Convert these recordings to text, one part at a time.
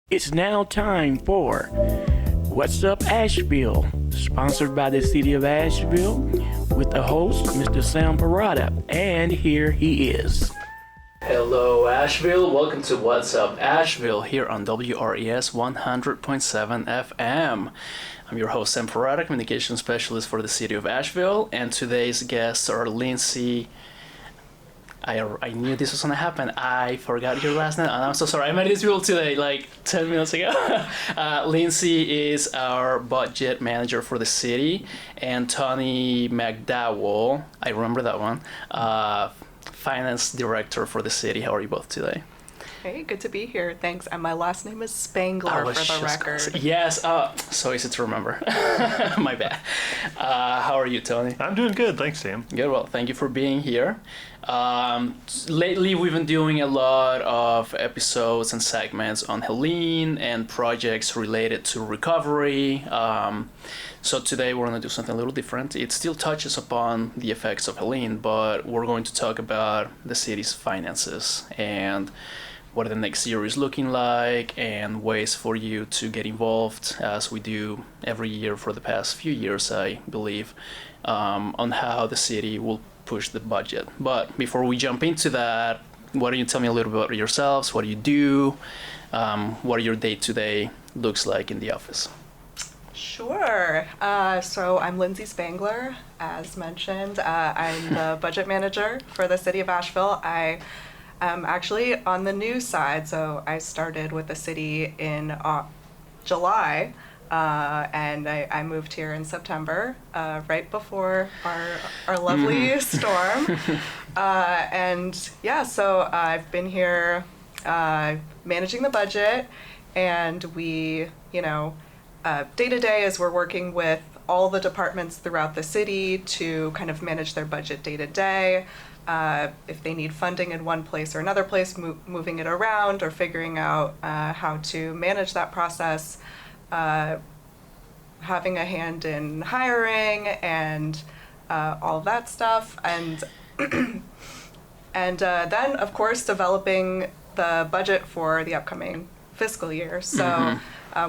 It's now time for What's Up Asheville, sponsored by the City of Asheville, with the host, Mr. Sam Parada, and here he is. Hello Asheville, welcome to What's Up Asheville here on WRES 100.7 FM. I'm your host Sam Parada, Communication Specialist for the City of Asheville, and today's guests are Lindsay. I knew this was gonna happen. I forgot your last name, and I'm so sorry. I made this rule today, like 10 minutes ago. Lindsay is our budget manager for the city, and Tony McDowell, I remember that one, finance director for the city. How are you both today? Hey, good to be here. Thanks. And my last name is Spangler, for the record. Yes, so easy to remember. My bad. How are you, Tony? I'm doing good. Thanks, Sam. Good. Well, thank you for being here. Lately, we've been doing a lot of episodes and segments on Helene and projects related to recovery. So today we're going to do something a little different. It still touches upon the effects of Helene, but we're going to talk about the city's finances and what the next year is looking like and ways for you to get involved, as we do every year for the past few years, I believe, on how the city will push the budget. But before we jump into that, why don't you tell me a little bit about yourselves? What do you do? What your day-to-day looks like in the office? Sure. So I'm Lindsay Spangler, as mentioned. I'm the budget manager for the City of Asheville. I am actually on the new side, so I started with the city in July, and I moved here in September, right before our lovely storm. And yeah, so I've been here managing the budget, and we, day to day as we're working with all the departments throughout the city to kind of manage their budget day to day. If they need funding in one place or another place, moving it around or figuring out how to manage that process, having a hand in hiring and all of that stuff, and and then of course developing the budget for the upcoming fiscal year. So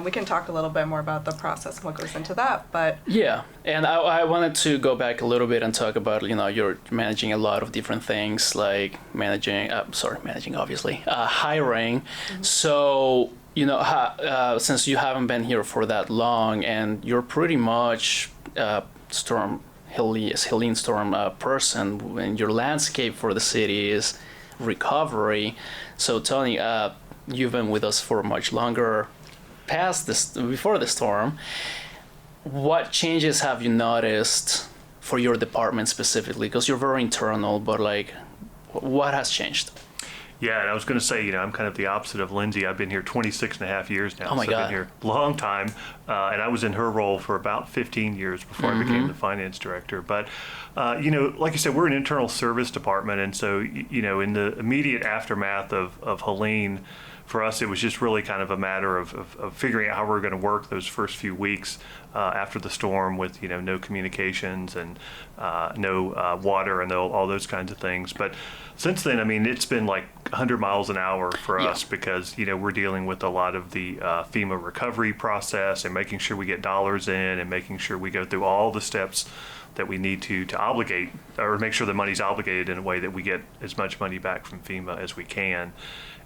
we can talk a little bit more about the process and what goes into that, but yeah, and I wanted to go back a little bit and talk about, you're managing a lot of different things, like managing obviously, hiring. So, since you haven't been here for that long and you're pretty much Helene Storm person, and your landscape for the city is recovery. So Tony, you've been with us for much longer before the storm. What changes have you noticed for your department specifically? Because you're very internal, but what has changed? Yeah, and I was going to say, I'm kind of the opposite of Lindsay. I've been here 26 and a half years now. Oh my God. I've been here a long time, and I was in her role for about 15 years before I became the finance director. But, like you said, we're an internal service department, and so, in the immediate aftermath of Helene, for us, it was just really kind of a matter of figuring out how we're going to work those first few weeks after the storm with, no communications and no water and all those kinds of things. But since then, it's been like 100 miles an hour for us because, we're dealing with a lot of the FEMA recovery process and making sure we get dollars in and making sure we go through all the steps that we need to obligate or make sure the money's obligated in a way that we get as much money back from FEMA as we can.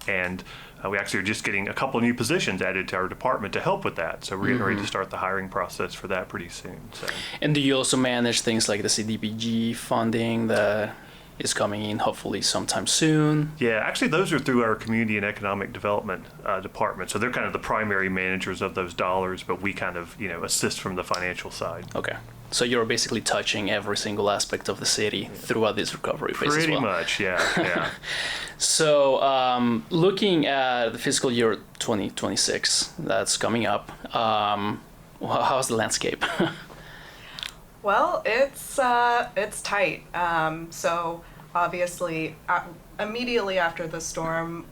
And we actually are just getting a couple of new positions added to our department to help with that. So we're getting ready to start the hiring process for that pretty soon. So. And do you also manage things like the CDBG funding that is coming in hopefully sometime soon? Yeah, actually those are through our community and economic development department. So they're kind of the primary managers of those dollars, but we kind of, assist from the financial side. Okay. So you're basically touching every single aspect of the city throughout this recovery phase as well. Pretty much, yeah. So looking at the fiscal year 2026 that's coming up, how's the landscape? well, it's tight. So obviously, immediately after the storm,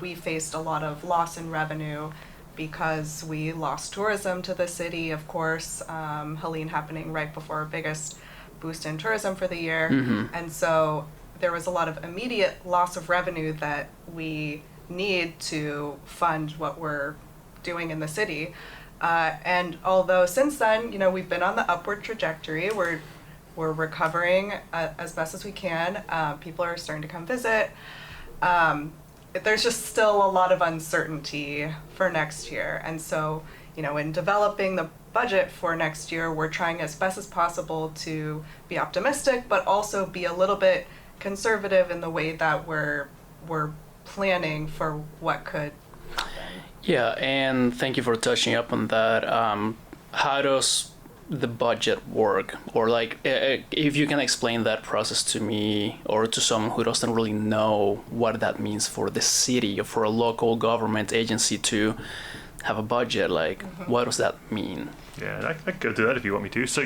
we faced a lot of loss in revenue because we lost tourism to the city, of course, Helene happening right before our biggest boost in tourism for the year. And so there was a lot of immediate loss of revenue that we need to fund what we're doing in the city. And although since then, we've been on the upward trajectory, we're recovering as best as we can. People are starting to come visit. There's just still a lot of uncertainty for next year. And so, in developing the budget for next year, we're trying as best as possible to be optimistic, but also be a little bit conservative in the way that we're planning for what could happen. Yeah, and thank you for touching up on that. How does the budget work? Or if you can explain that process to me or to someone who doesn't really know what that means for the city or for a local government agency to have a budget, what does that mean? Yeah, and I can go through that if you want me to. So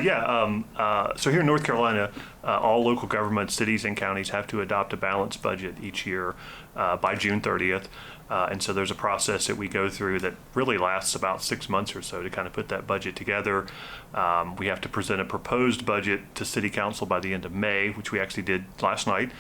so here in North Carolina, all local governments, cities and counties have to adopt a balanced budget each year by June 30th. And so there's a process that we go through that really lasts about 6 months or so to kind of put that budget together. We have to present a proposed budget to City Council by the end of May, which we actually did last night.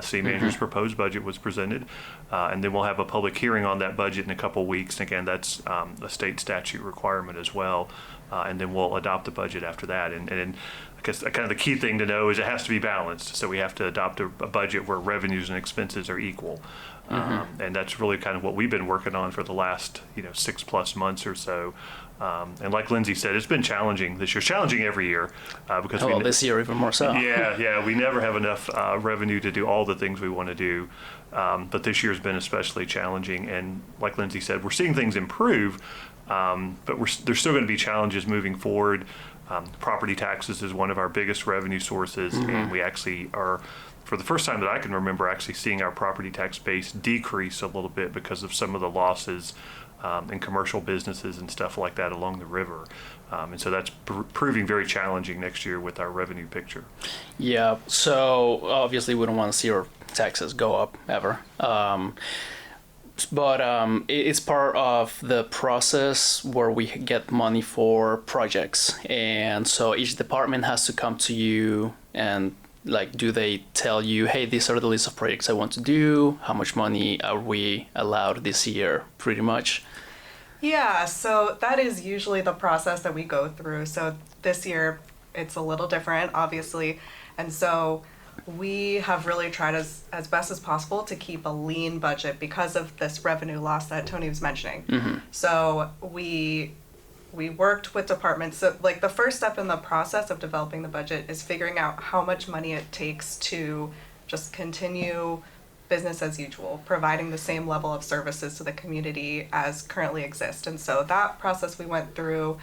City manager's proposed budget was presented, and then we'll have a public hearing on that budget in a couple weeks. And again, that's a state statute requirement as well. And then we'll adopt the budget after that. And I guess kind of the key thing to know is it has to be balanced. So we have to adopt a budget where revenues and expenses are equal. And that's really kind of what we've been working on for the last 6+ months or so. And like Lindsay said, it's been challenging this year. Challenging every year because this year even more so. Yeah, we never have enough revenue to do all the things we want to do. But this year's been especially challenging. And like Lindsay said, we're seeing things improve, but there's still going to be challenges moving forward. Property taxes is one of our biggest revenue sources, and we actually are, for the first time that I can remember, actually seeing our property tax base decrease a little bit because of some of the losses in commercial businesses and stuff like that along the river. And so that's proving very challenging next year with our revenue picture. Yeah, so obviously we don't want to see our taxes go up ever. But it's part of the process where we get money for projects. And so each department has to come to you and do they tell you, hey, these are the list of projects I want to do? How much money are we allowed this year, pretty much? Yeah, so that is usually the process that we go through. So this year it's a little different, obviously. And so we have really tried as best as possible to keep a lean budget because of this revenue loss that Tony was mentioning. So we worked with departments. So the first step in the process of developing the budget is figuring out how much money it takes to just continue business as usual, providing the same level of services to the community as currently exist. And so that process we went through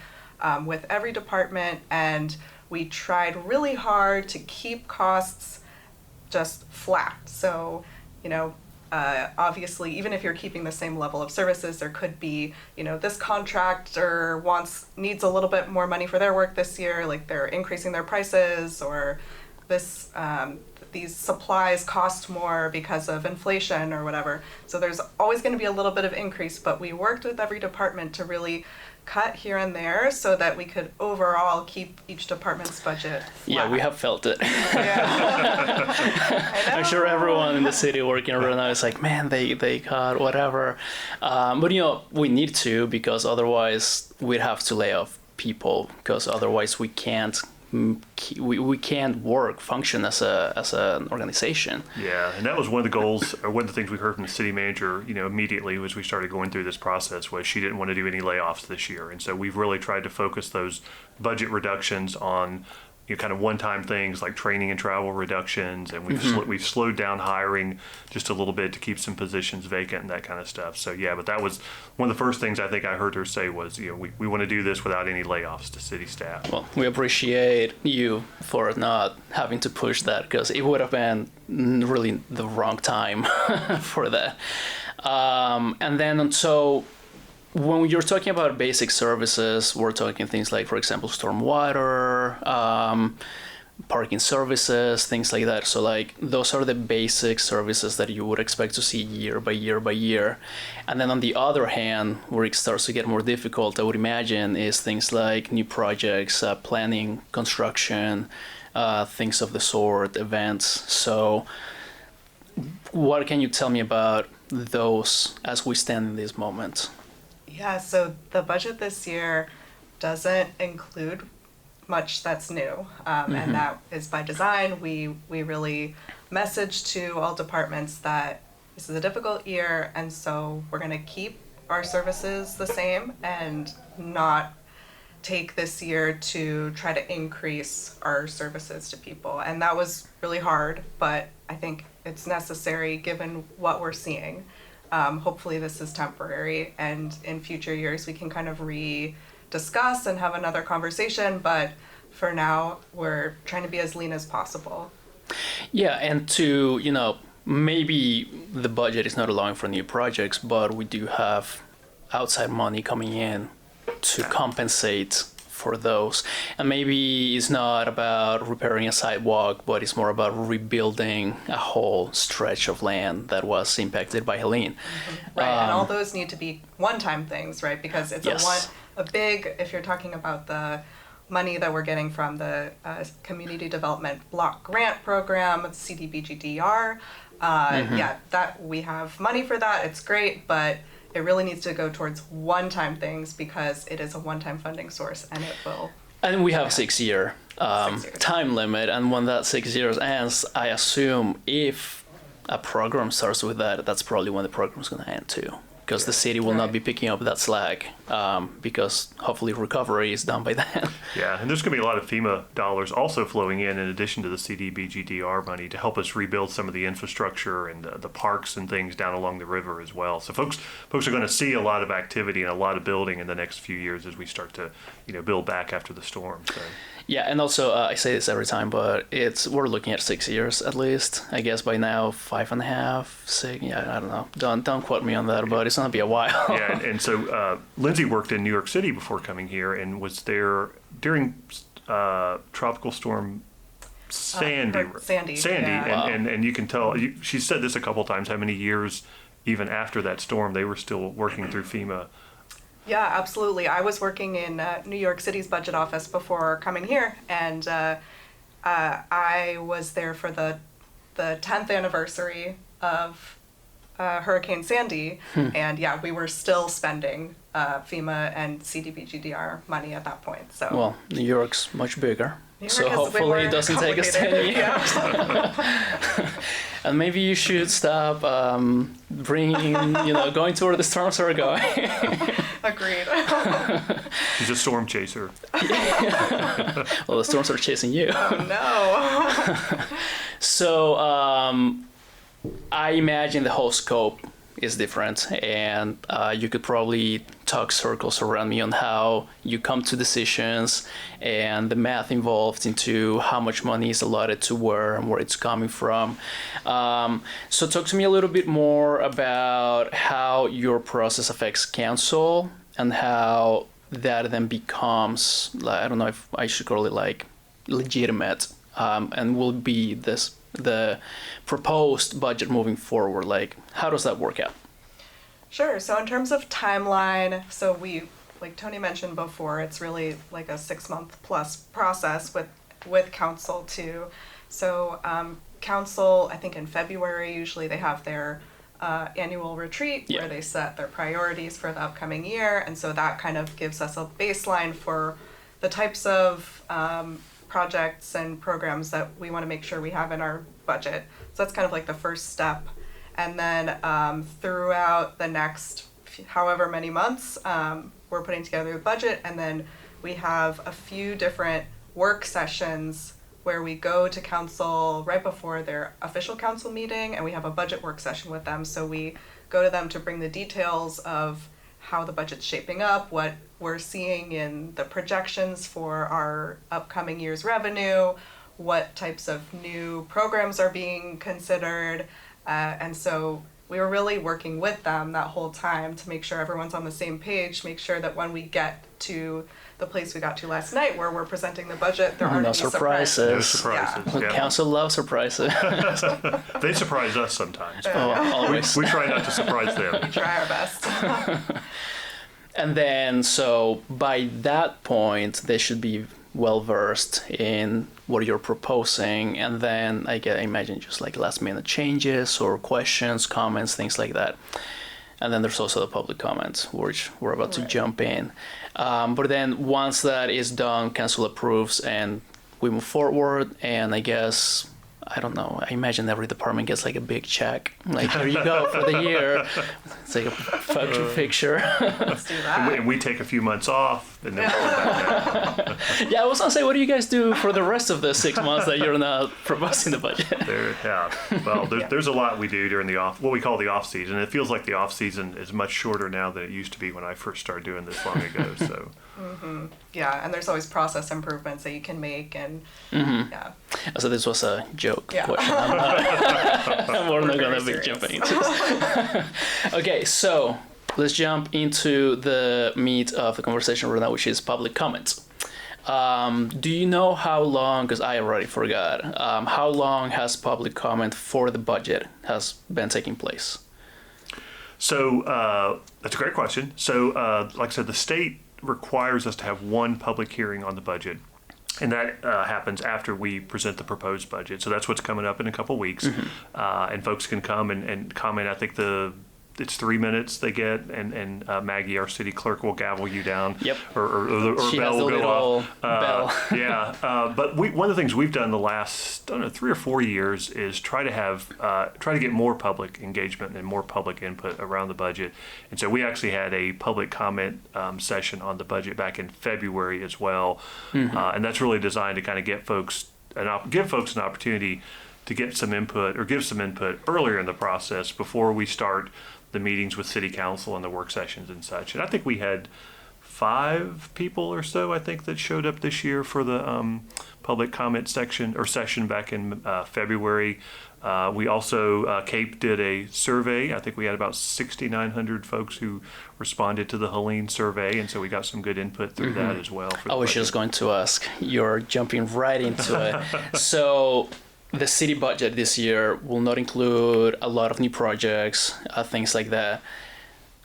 with every department, and we tried really hard to keep costs just flat. So, obviously, even if you're keeping the same level of services, there could be, this contractor needs a little bit more money for their work this year, they're increasing their prices, or these supplies cost more because of inflation or whatever. So there's always going to be a little bit of increase, but we worked with every department to really cut here and there so that we could overall keep each department's budget flat. Yeah, we have felt it. Yeah. I'm sure everyone in the city working right now is like, man, they cut whatever. But we need to, because otherwise we'd have to lay off people, because otherwise we can't function as an organization. Yeah, and that was one of the goals, or one of the things we heard from the city manager, immediately as we started going through this process, was she didn't want to do any layoffs this year. And so we've really tried to focus those budget reductions on kind of one-time things like training and travel reductions, and we've slowed down hiring just a little bit to keep some positions vacant and that kind of stuff. So yeah, but that was one of the first things I think I heard her say was, we want to do this without any layoffs to city staff. Well, we appreciate you for not having to push that, because it would have been really the wrong time for that. And then so when you're talking about basic services, we're talking things like, for example, stormwater, parking services, things like that. So those are the basic services that you would expect to see year by year by year. And then on the other hand, where it starts to get more difficult, I would imagine, is things like new projects, planning, construction, things of the sort, events. So what can you tell me about those as we stand in this moment? Yeah, so the budget this year doesn't include much that's new, and that is by design. We really message to all departments that this is a difficult year, and so we're going to keep our services the same and not take this year to try to increase our services to people. And that was really hard, but I think it's necessary given what we're seeing. Hopefully this is temporary, and in future years we can kind of discuss and have another conversation, but for now we're trying to be as lean as possible. Yeah, and to, maybe the budget is not allowing for new projects, but we do have outside money coming in to compensate for those. And maybe it's not about repairing a sidewalk, but it's more about rebuilding a whole stretch of land that was impacted by Helene. Mm-hmm. Right, and all those need to be one-time things, right? Because it's a big, if you're talking about the money that we're getting from the Community Development Block Grant Program, CDBG-DR, yeah, that we have money for that, it's great, but it really needs to go towards one-time things because it is a one-time funding source, and it will. And we have 6-year time limit, and when that 6 years ends, I assume if a program starts with that, that's probably when the program is going to end too, because the city will not be picking up that slack, because hopefully recovery is done by then. Yeah, and there's going to be a lot of FEMA dollars also flowing in addition to the CDBG-DR money to help us rebuild some of the infrastructure and the parks and things down along the river as well. So folks are going to see a lot of activity and a lot of building in the next few years as we start to, build back after the storm. So. Yeah, and also I say this every time, but we're looking at 6 years at least. I guess by now 5.5, 6. Yeah, I don't know. Don't quote me on that, but it's gonna be a while. Yeah, and so Lindsay worked in New York City before coming here, and was there during Tropical Storm Sandy. Yeah. Wow. And you can tell. She said this a couple times. How many years, even after that storm, they were still working through FEMA. Yeah, absolutely. I was working in New York City's budget office before coming here, and I was there for the 10th anniversary of Hurricane Sandy, and yeah, we were still spending FEMA and CDBG-DR money at that point. So Well, New York's much bigger, New so York is way hopefully more it doesn't take us 10 complicated. years. Yeah. And maybe you should stop bringing, going to where the storms are going. Agreed. She's a storm chaser. Well, the storms are chasing you. Oh no. So I imagine the whole scope is different, and you could probably talk circles around me on how you come to decisions and the math involved into how much money is allotted to where and where it's coming from. So talk to me a little bit more about how your process affects council and how that then becomes, I don't know if I should call it like legitimate, and will be the proposed budget moving forward. Like, how does that work out? Sure. So in terms of timeline, so we, like Tony mentioned before, it's really like a 6-month plus process with council too. So council, I think in February, usually they have their annual retreat where they set their priorities for the upcoming year. And so that kind of gives us a baseline for the types of projects and programs that we want to make sure we have in our budget. So that's kind of like the first step. And then throughout the next however many months, we're putting together the budget, and then we have a few different work sessions where we go to council right before their official council meeting, and we have a budget work session with them. So we go to them to bring the details of how the budget's shaping up, what we're seeing in the projections for our upcoming year's revenue, what types of new programs are being considered. And so we were really working with them that whole time to make sure everyone's on the same page, make sure that when we get to the place we got to last night where we're presenting the budget, there aren't No any surprises. No surprises. Well, Yeah. council loves surprises. They surprise us sometimes. Oh, always. We try not to surprise We them. try our best. And then, so by that point, they should be well versed in what you're proposing, and then I imagine just like last minute changes or questions, comments, things like that. And then there's also the public comments, which we're about to jump in. But then once that is done, council approves and we move forward. And I guess, I don't know, I imagine every department gets like a big check. Like, here you go for the year. It's like a photo picture. Let's do that. And we take a few months off, and then we'll come back down. Yeah, I was gonna say, what do you guys do for the rest of the 6 months that you're not proposing the budget? Well, there's a lot we do during what we call the off season. It feels like the off season is much shorter now than it used to be when I first started doing this long ago. So. Yeah, and there's always process improvements that you can make, and yeah. So this was a joke Yeah. question. We're not gonna be jumping into this. Okay, so let's jump into the meat of the conversation right now, which is public comments. Do you know how long, because I already forgot, how long has public comment for the budget has been taking place? So that's a great question. So like I said, the state requires us to have one public hearing on the budget. And that happens after we present the proposed budget. So that's what's coming up in a couple weeks. And folks can come and comment. I think it's 3 minutes they get, and Maggie, our city clerk, will gavel you down. Yep. Or She bell has the will go little off. bell. Yeah. But one of the things we've done the last, 3 or 4 years is try to get more public engagement and more public input around the budget. And so we actually had a public comment session on the budget back in February as well. And that's really designed to kind of give folks an opportunity to get some input, or give some input earlier in the process before we start the meetings with city council and the work sessions and such. And I think we had 5 people or so, I think, that showed up this year for the public comment session back in February. We also, Cape did a survey. I think we had about 6,900 folks who responded to the Helene survey, and so we got some good input through that as well. I was just going to ask. You're jumping right into it. So the city budget this year will not include a lot of new projects, things like that.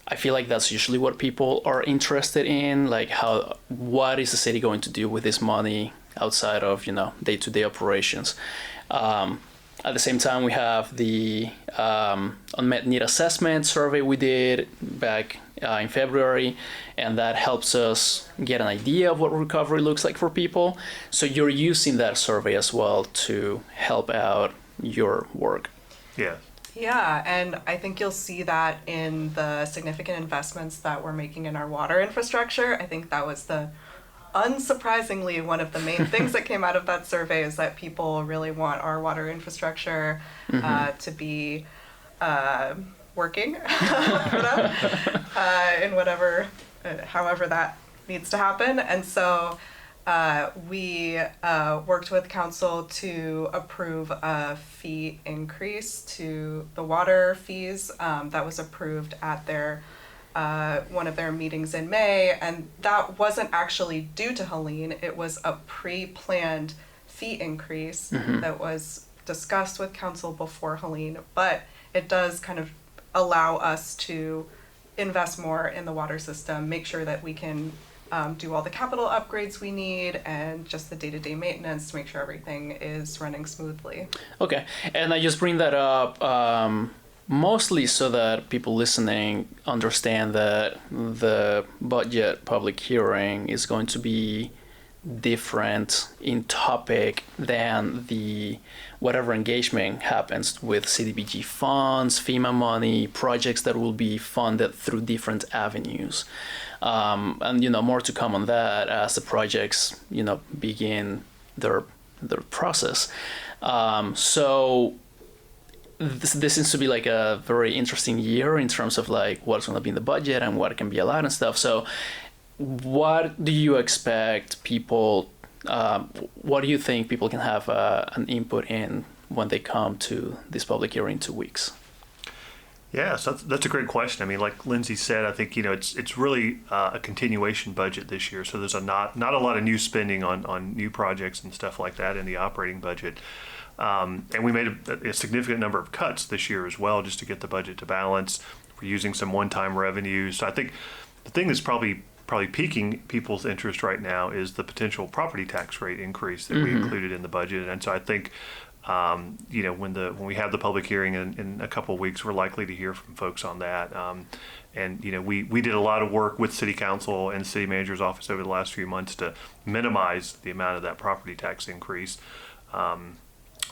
I feel like that's usually what people are interested in, like what is the city going to do with this money outside of, day-to-day operations. At the same time, we have the unmet need assessment survey we did back in February, and that helps us get an idea of what recovery looks like for people. So you're using that survey as well to help out your work. Yeah. Yeah, and I think you'll see that in the significant investments that we're making in our water infrastructure. I think that was unsurprisingly, one of the main things that came out of that survey is that people really want our water infrastructure to be working for them in however that needs to happen. And so we worked with council to approve a fee increase to the water fees that was approved at one of their meetings in May, and that wasn't actually due to Helene. It was a pre-planned fee increase that was discussed with council before Helene, but it does kind of allow us to invest more in the water system, make sure that we can do all the capital upgrades we need and just the day-to-day maintenance to make sure everything is running smoothly. Okay, and I just bring that up mostly so that people listening understand that the budget public hearing is going to be different in topic than the whatever engagement happens with CDBG funds, FEMA money, projects that will be funded through different avenues. And more to come on that as the projects begin their process. So this seems to be like a very interesting year in terms of like what's going to be in the budget and what can be allowed and stuff. So what do you expect people, what do you think people can have an input in when they come to this public hearing in 2 weeks? Yeah, so that's a great question. I mean, like Lindsay said, I think, it's really a continuation budget this year. So there's not a lot of new spending on new projects and stuff like that in the operating budget. And we made a significant number of cuts this year as well, just to get the budget to balance. We're using some one-time revenues. So I think the thing that's probably piquing people's interest right now is the potential property tax rate increase that we included in the budget. And so I think when we have the public hearing in a couple of weeks, we're likely to hear from folks on that. And we did a lot of work with City Council and City Manager's office over the last few months to minimize the amount of that property tax increase.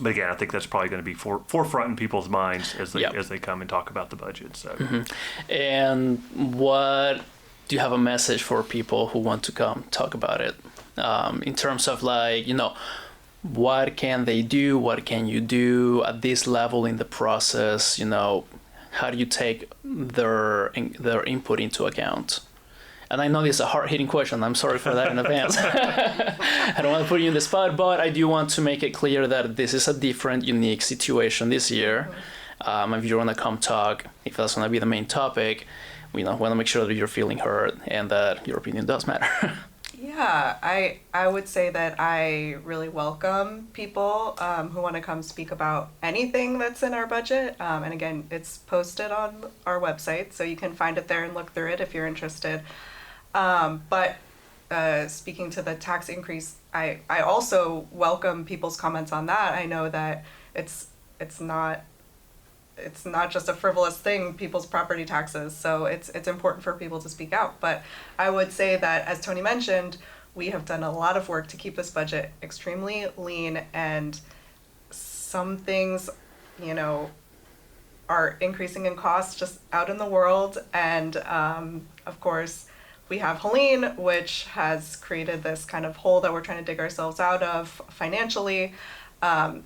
But again, I think that's probably going to be forefront in people's minds as they come and talk about the budget. So, And what do you have a message for people who want to come talk about it in terms of what can they do? What can you do at this level in the process? How do you take their input into account? And I know this is a hard-hitting question. I'm sorry for that in advance. I don't want to put you in the spot, but I do want to make it clear that this is a different, unique situation this year. If you want to come talk, if that's going to be the main topic, we want to make sure that you're feeling heard and that your opinion does matter. Yeah, I would say that I really welcome people who want to come speak about anything that's in our budget. And again, it's posted on our website, so you can find it there and look through it if you're interested. But speaking to the tax increase, I also welcome people's comments on that. I know that it's not just a frivolous thing, people's property taxes, so it's important for people to speak out. But I would say that, as Tony mentioned, we have done a lot of work to keep this budget extremely lean, and some things, are increasing in cost just out in the world. And of course, we have Helene, which has created this kind of hole that we're trying to dig ourselves out of financially.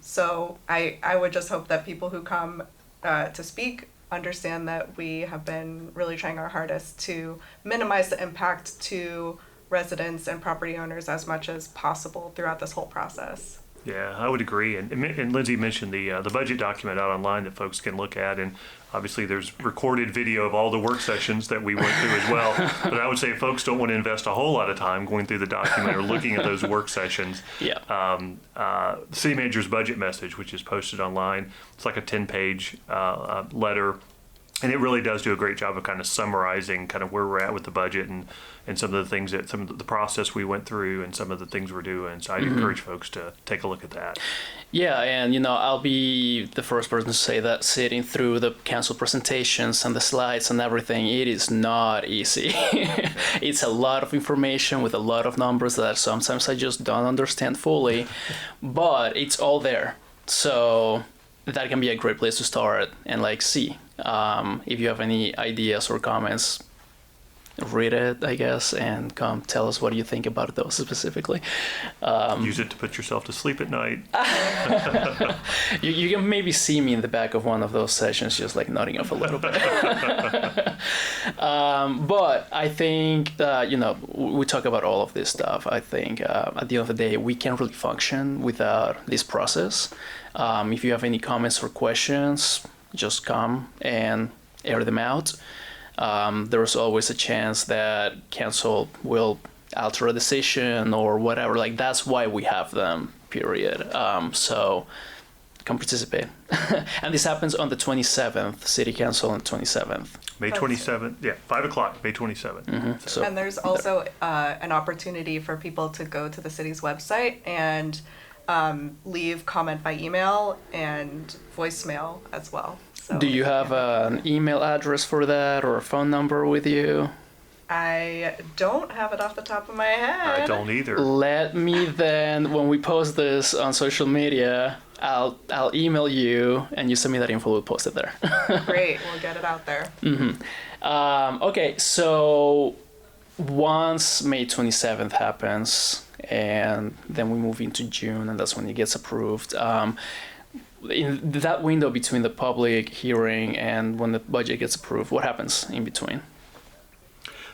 So I would just hope that people who come to speak understand that we have been really trying our hardest to minimize the impact to residents and property owners as much as possible throughout this whole process. Yeah, I would agree. And Lindsay mentioned the budget document out online that folks can look at, and obviously there's recorded video of all the work sessions that we went through as well. But I would say folks don't want to invest a whole lot of time going through the document or looking at those work sessions. The City Manager's budget message, which is posted online, it's like a 10-page letter. And it really does do a great job of kind of summarizing kind of where we're at with the budget and some of the things some of the process we went through and some of the things we're doing. So I'd encourage folks to take a look at that. Yeah, and I'll be the first person to say that sitting through the council presentations and the slides and everything, it is not easy. It's a lot of information with a lot of numbers that sometimes I just don't understand fully, but it's all there. So that can be a great place to start and see. If you have any ideas or comments, read it, I guess, and come tell us what you think about those specifically. Use it to put yourself to sleep at night. You can maybe see me in the back of one of those sessions just nodding off a little bit. But I think that, we talk about all of this stuff. I think at the end of the day, we can't really function without this process. If you have any comments or questions, just come and air them out. There's always a chance that council will alter a decision or whatever. That's why we have them, period. So come participate. And this happens on the 27th, City Council on the 27th. May 27th, 5 o'clock, May 27th. Mm-hmm. So. And there's also an opportunity for people to go to the city's website and leave comment by email and voicemail as well. So, do you have an email address for that or a phone number with you? I don't have it off the top of my head. I don't either. Let me then, when we post this on social media, I'll email you and you send me that info. We'll post it there. Great, we'll get it out there. Mm-hmm. Okay, so once May 27th happens, and then we move into June, and that's when it gets approved. In that window between the public hearing and when the budget gets approved, what happens in between?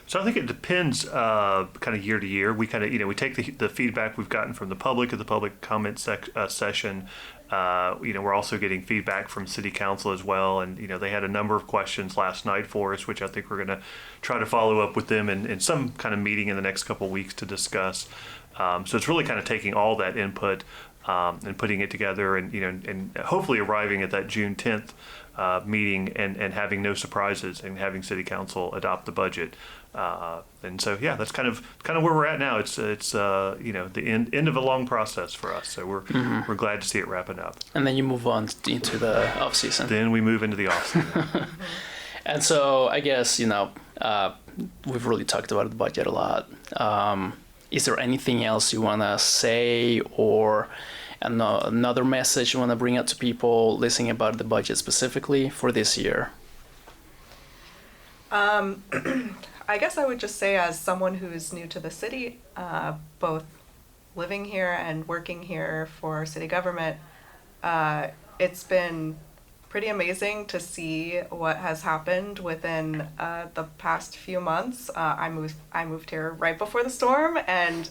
So I think it depends kind of year to year. We kind of, we take the feedback we've gotten from the public at the public comment session. We're also getting feedback from City Council as well. And, they had a number of questions last night for us, which I think we're going to try to follow up with them in some kind of meeting in the next couple of weeks to discuss. So it's really kind of taking all that input and putting it together and hopefully arriving at that June 10th meeting and having no surprises and having City Council adopt the budget. And so, yeah, that's kind of where we're at now. It's the end of a long process for us. So we're glad to see it wrapping up. And then you move on into the off season. Then we move into the off season. And so I guess, we've really talked about the budget a lot. Is there anything else you want to say, or another message you want to bring out to people listening about the budget specifically for this year? I guess I would just say, as someone who's new to the city, both living here and working here for city government, it's been pretty amazing to see what has happened within the past few months. I moved here right before the storm, and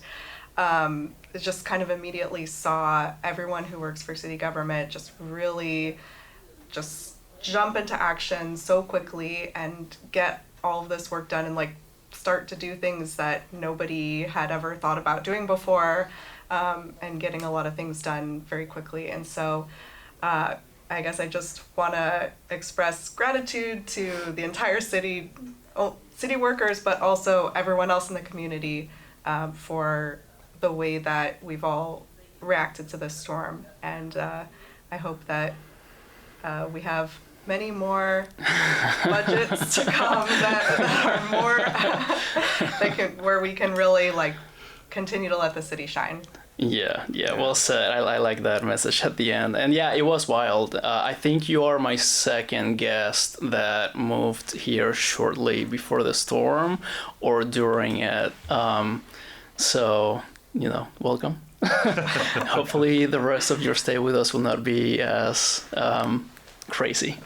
just kind of immediately saw everyone who works for city government just really just jump into action so quickly and get all of this work done, and like start to do things that nobody had ever thought about doing before, and getting a lot of things done very quickly. And so I guess I just want to express gratitude to the entire city workers, but also everyone else in the community, for the way that we've all reacted to this storm. And I hope that we have many more budgets to come that are more where we can really like continue to let the city shine. Yeah, well said. I like that message at the end. And yeah, it was wild. I think you are my second guest that moved here shortly before the storm or during it. So, welcome. Hopefully the rest of your stay with us will not be as crazy.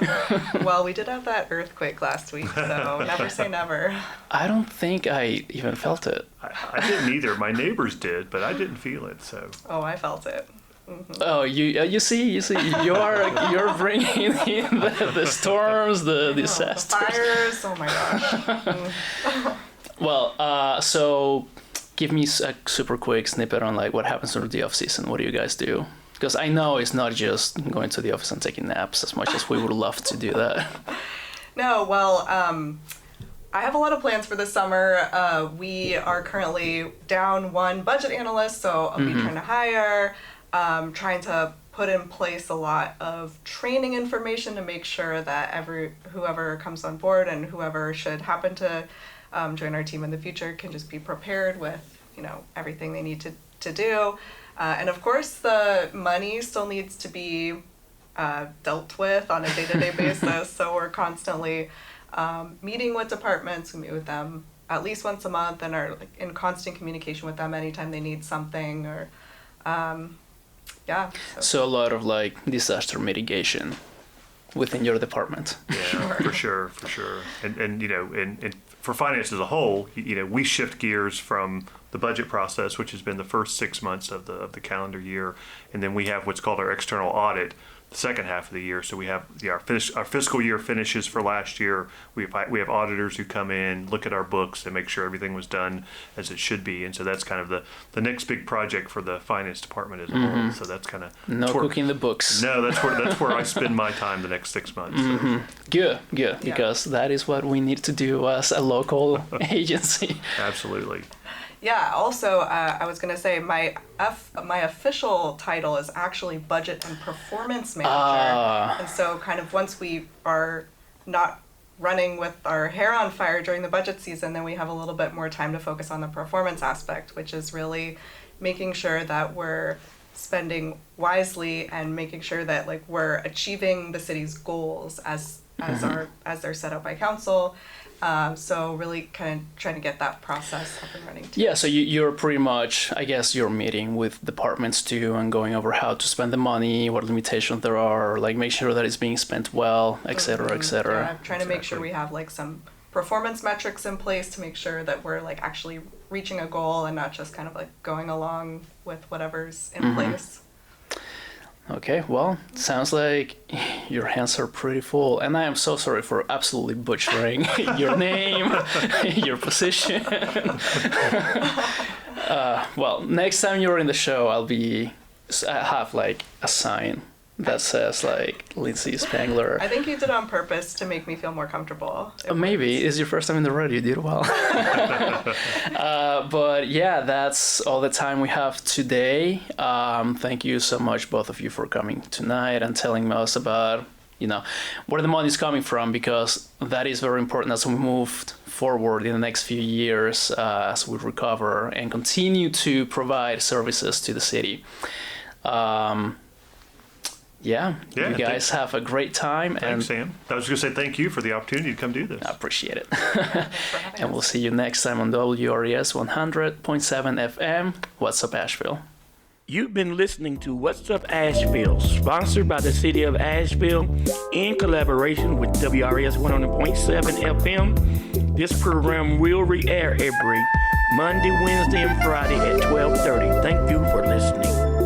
Well, we did have that earthquake last week, so never say never. I don't think I even felt it. I didn't either. My neighbors did, but I didn't feel it. So. Oh, I felt it. Mm-hmm. Oh, you see, you're bringing in the storms, the disasters, the fires. Oh my gosh. Well, so give me a super quick snippet on like what happens during the off season. What do you guys do? Because I know it's not just going to the office and taking naps as much as we would love to do that. No, well, I have a lot of plans for this summer. We are currently down one budget analyst, so I'll be trying to hire, trying to put in place a lot of training information to make sure that whoever comes on board and whoever should happen to join our team in the future can just be prepared with, everything they need to do. And of course, the money still needs to be dealt with on a day-to-day basis. So we're constantly meeting with departments. We meet with them at least once a month and are like, in constant communication with them anytime they need something. Or So a lot of like disaster mitigation within your department. Yeah, for sure. And for finance as a whole, we shift gears from the budget process, which has been the first 6 months of the calendar year, and then we have what's called our external audit the second half of the year. So we have our fiscal year finishes for last year. We have auditors who come in, look at our books, and make sure everything was done as it should be. And so that's kind of the next big project for the finance department as a whole. So that's kind of cooking the books. No, that's where I spend my time the next 6 months. So. Good, because that is what we need to do as a local agency. Absolutely. Yeah, also, I was going to say my official title is actually Budget and Performance Manager. And so kind of once we are not running with our hair on fire during the budget season, then we have a little bit more time to focus on the performance aspect, which is really making sure that we're spending wisely and making sure that like we're achieving the city's goals as they're set up by council. So really kind of trying to get that process up and running too. Yeah, so you're pretty much, I guess, you're meeting with departments too and going over how to spend the money, what limitations there are, like make sure that it's being spent well, et cetera, et cetera. Yeah, trying to make sure we have like some performance metrics in place to make sure that we're like actually reaching a goal and not just kind of like going along with whatever's in place. Okay, well, sounds like your hands are pretty full, and I am so sorry for absolutely butchering your name, your position. Well, next time you're in the show, I'll have like a sign that says like Lindsay Spangler. I think you did on purpose to make me feel more comfortable. Maybe it's your first time in the radio. You did well. But yeah, that's all the time we have today. Thank you so much, both of you, for coming tonight and telling us about where the money is coming from, because that is very important as we move forward in the next few years, as we recover and continue to provide services to the city. You guys have a great time. Thanks, Sam. I was going to say thank you for the opportunity to come do this. I appreciate it. Thanks for having And us. we'll see you next time on WRES 100.7 FM. What's up, Asheville? You've been listening to What's Up Asheville, sponsored by the City of Asheville in collaboration with WRS 100.7 FM. This program will re-air every Monday, Wednesday, and Friday at 12:30. Thank you for listening.